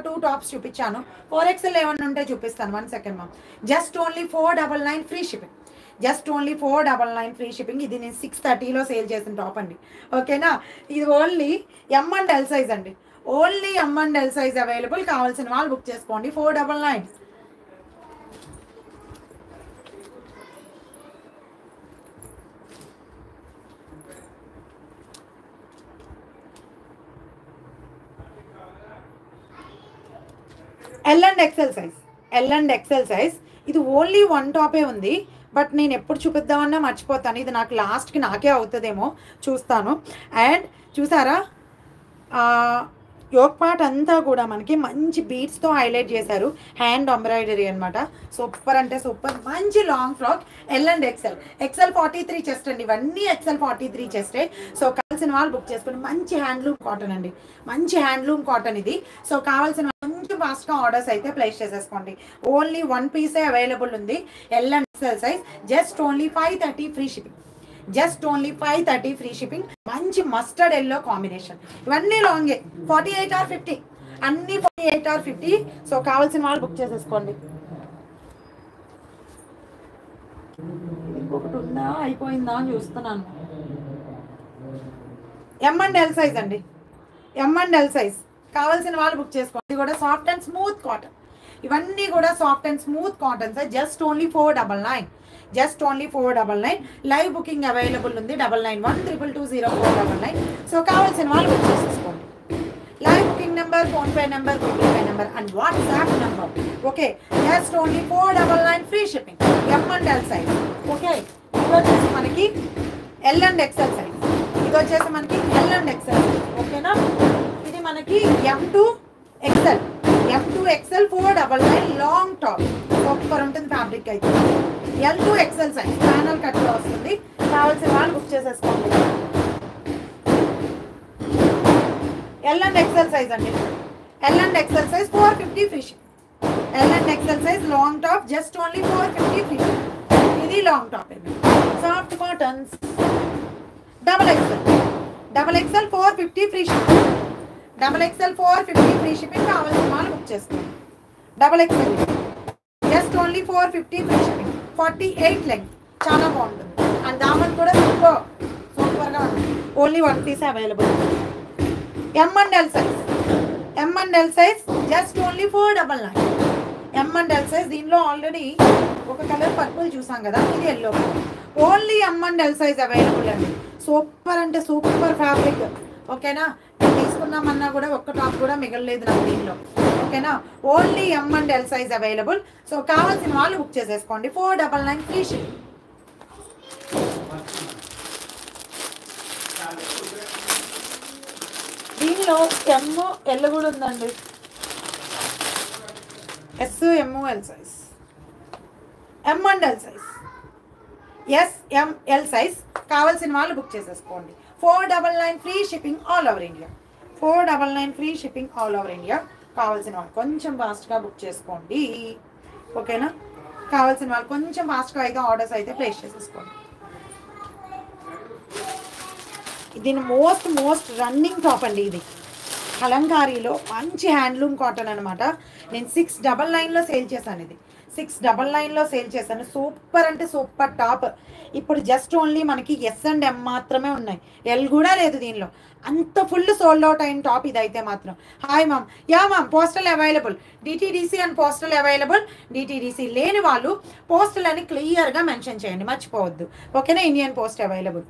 2 tops చూపించాను. 4XL ఏమన్నా ఉంటే చూపిస్తాను. 1 second ma'am. Just only 499 free shipping. Just only 499 free shipping. ఇది నేను 630లో సేల్ చేసిన టాప్ అండి. ఓకేనా? ఇది only M and L size అండి. Only M and L size available. కావాల్సిన వాళ్ళు బుక్ చేసుకోండి. 499. L and XL size. L and XL size. ఇది ఓన్లీ 1 టాపే ఉంది. బట్ నేను ఎప్పుడు చూపిద్దామన్నా మర్చిపోతాను. ఇది నాకు లాస్ట్కి నాకే అవుతుందేమో చూస్తాను. అండ్ చూసారా, యోక్ పార్ట్ అంతా కూడా మనకి మంచి బీడ్స్తో హైలైట్ చేశారు. హ్యాండ్ ఎంబ్రాయిడరీ అనమాట. సూపర్ అంటే సూపర్. మంచి long frock. L and XL. XL 43 chest అండి. ఇవన్నీ ఎక్సెల్ 43 చెస్టే. సో కావాల్సిన వాళ్ళు బుక్ చేసుకోండి. మంచి హ్యాండ్లూమ్ కాటన్ అండి. మంచి హ్యాండ్లూమ్ కాటన్ ఇది. సో కావాల్సిన కొంచెం ఫాస్ట్గా ఆర్డర్స్ అయితే ప్లేస్ చేసేసుకోండి. ఓన్లీ 1 పీసే అవైలబుల్ ఉంది. L and XL size. Just only 530 free shipping. Just only 530 free shipping. మంచి మస్టర్డ్ ఎల్లో కాంబినేషన్. ఇవన్నీ లాంగే. 48 or 50. అన్ని 48 or 50. సో కావాల్సిన వాళ్ళు బుక్ చేసేసుకోండి. ఇంకొకటి ఉందా అయిపోయిందా అని చూస్తున్నాను. ఎం అండ్ ఎల్ సైజ్ అండి. ఎం అండ్ ఎల్ సైజ్. కావాల్సిన వాళ్ళు బుక్ చేసుకోండి. ఇది కూడా సాఫ్ట్ అండ్ స్మూత్ కాటన్. ఇవన్నీ కూడా soft and smooth cotton size. Just only 499. Just only 499. Live booking available ఉంది. 9912220499. సో కావాల్సిన వాళ్ళు బుక్ చేసేసుకోండి. Live booking number, PhonePe number, Google pay number and WhatsApp number. Okay. Just only 499 free shipping. M and L size. Okay. ఇది వచ్చేసి మనకి L and XL size. ఇది వచ్చేసి మనకి ఎల్ అండ్ ఎక్సెల్ సైజ్. ఓకేనా? ఇది మనకి M2 XL. M2 XL 499 long top. Super ఉంటుంది ఫ్యాబ్రిక్ అయితే. L2 XL size. ప్యానల్ కట్లో వస్తుంది. కావాల్సిన వాళ్ళు బుక్ చేసేసుకోండి. ఎల్ అండ్ ఎక్సెల్ సైజ్ అండి. L and XL size 450 free ship. L and XL size long top. Just only 450 free ship. ఇది long top అండి. Soft cottons. Double XL. Double XL 450 free shipping. Double XL 450 free shipping. కావాల్సిన వాళ్ళు book చేసుకోండి. Double XL just only 450 free shipping. 48 length. చాలా బాగుంటుంది. And దామన్ కూడా సూపర్గా ఉంది. Only 1 piece available. M and L size. M and L size. Just only 499. M and L size. దీనిలో ఆల్రెడీ ఒక కలర్ పర్పుల్ చూసాం కదా, ఇది yellow colour. Only M and L size available అండి. సూపర్ అంటే సూపర్ ఫ్యాబ్రిక్. ఓకేనా? తీసుకున్నామన్నా కూడా ఒక్క టాప్ కూడా మిగలలేదు నాకు దీనిలో. ఓకేనా? Only M and L size available. So కావాల్సిన వాళ్ళు బుక్ చేసేసుకోండి. 499 ఫ్రీ షిప్పింగ్. దీనిలో ఎమ్ ఎల్ కూడా ఉందండి. S M L size. M and L size. SML size. కావాల్సిన వాళ్ళు బుక్ చేసేసుకోండి. 499 free shipping all over India. 499 free shipping all over India. కావాల్సిన వాళ్ళు కొంచెం ఫాస్ట్గా బుక్ చేసుకోండి. ఓకేనా? కావాల్సిన వాళ్ళు కొంచెం ఫాస్ట్గా అయితే ఆర్డర్స్ అయితే ప్లేస్ చేసేసుకోండి. ఇది మోస్ట్ రన్నింగ్ టాప్ అండి. ఇది కలంకారీలో మంచి హ్యాండ్లూమ్ కాటన్ అనమాట. నేను 699లో సేల్ చేశాను. ఇది 699లో సేల్ చేశాను. సూపర్ అంటే సూపర్ టాప్. ఇప్పుడు జస్ట్ ఓన్లీ మనకి ఎస్ అండ్ ఎం మాత్రమే ఉన్నాయి. ఎల్ కూడా లేదు దీనిలో. అంత ఫుల్ సోల్డ్ అవుట్ అయిన టాప్ ఇదైతే మాత్రం. Hi ma'am. Yeah ma'am, postal available. DTDC and postal available. DTDC లేని వాళ్ళు పోస్టల్ అని క్లియర్గా మెన్షన్ చేయండి, మర్చిపోవద్దు. ఓకేనా? Indian post available.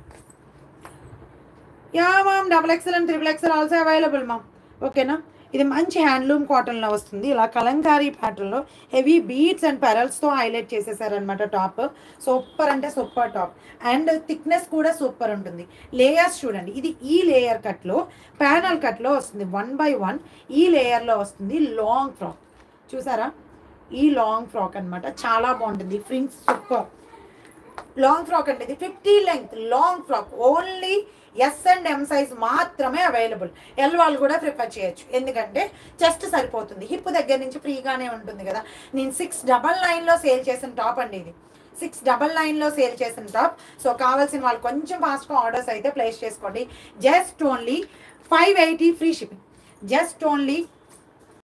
Yeah ma'am, XXL and XXL also available ma'am. ఓకేనా? ఇది మంచి హ్యాండ్లూమ్ కాటన్లో వస్తుంది. ఇలా కలంకారీ ప్యాటర్న్లో హెవీ బీడ్స్ అండ్ పెరల్స్తో హైలైట్ చేసేసారనమాట టాప్. సూపర్ అంటే సూపర్ టాప్. అండ్ థిక్నెస్ కూడా సూపర్ ఉంటుంది. లేయర్స్ చూడండి. ఇది ఈ లేయర్ కట్లో, ప్యానల్ కట్లో వస్తుంది. 1 by 1 ఈ లేయర్లో వస్తుంది. లాంగ్ ఫ్రాక్ చూసారా? ఈ లాంగ్ ఫ్రాక్ అనమాట. చాలా బాగుంటుంది. ఫ్రింగ్స్ సూపర్. లాంగ్ ఫ్రాక్ అంటే ఇది 50 length long frock. Only S and M size మాత్రమే అవైలబుల్. ఎల్ వాళ్ళు కూడా ప్రిఫర్ చేయొచ్చు, ఎందుకంటే చెస్ట్ సరిపోతుంది. హిప్ దగ్గర నుంచి ఫ్రీగానే ఉంటుంది కదా. నేను 699లో సేల్ చేసిన టాప్ అండి ఇది. 699లో సేల్ చేసిన టాప్. సో కావాల్సిన వాళ్ళు కొంచెం ఫాస్ట్గా ఆర్డర్స్ అయితే ప్లేస్ చేసుకోండి. Just only 580 free shipping. Just only